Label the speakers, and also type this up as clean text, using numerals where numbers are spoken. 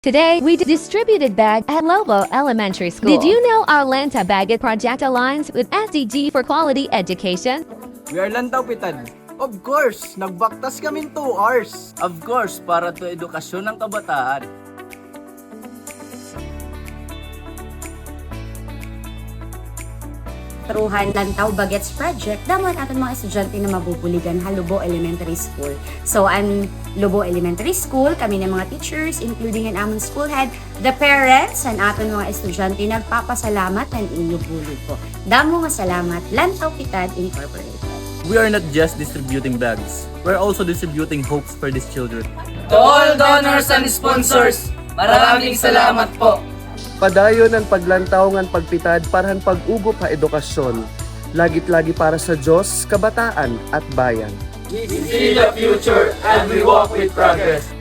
Speaker 1: Today, we distributed bag at Lobo Elementary School. Did you know our Lanta Baget project aligns with SDG for quality education?
Speaker 2: We are Lantaw Pitad. Of course, nagbaktas kami 2 hours.
Speaker 3: Of course, para to edukasyon ng kabataan.
Speaker 4: Truhan Lantaw Bagets Project, dapat aton mga estudyante na mabubuligan ha Lobo Elementary School. So, ang Lobo Elementary School, kami ng mga teachers, including ang among school head, the parents, and aton mga estudyante, nagpapasalamat ng inyo bulig ko. Damo nga salamat, Lantaw Pitad Incorporated.
Speaker 3: We are not just distributing bags. We're also distributing hopes for these children.
Speaker 5: To all donors and sponsors, maraming salamat po.
Speaker 6: Padayon ang paglantaw ngan pagpitad parahan pag-ugop ha edukasyon. Lagit-lagi para sa Diyos, kabataan at bayan.
Speaker 5: We see the future and we walk with progress.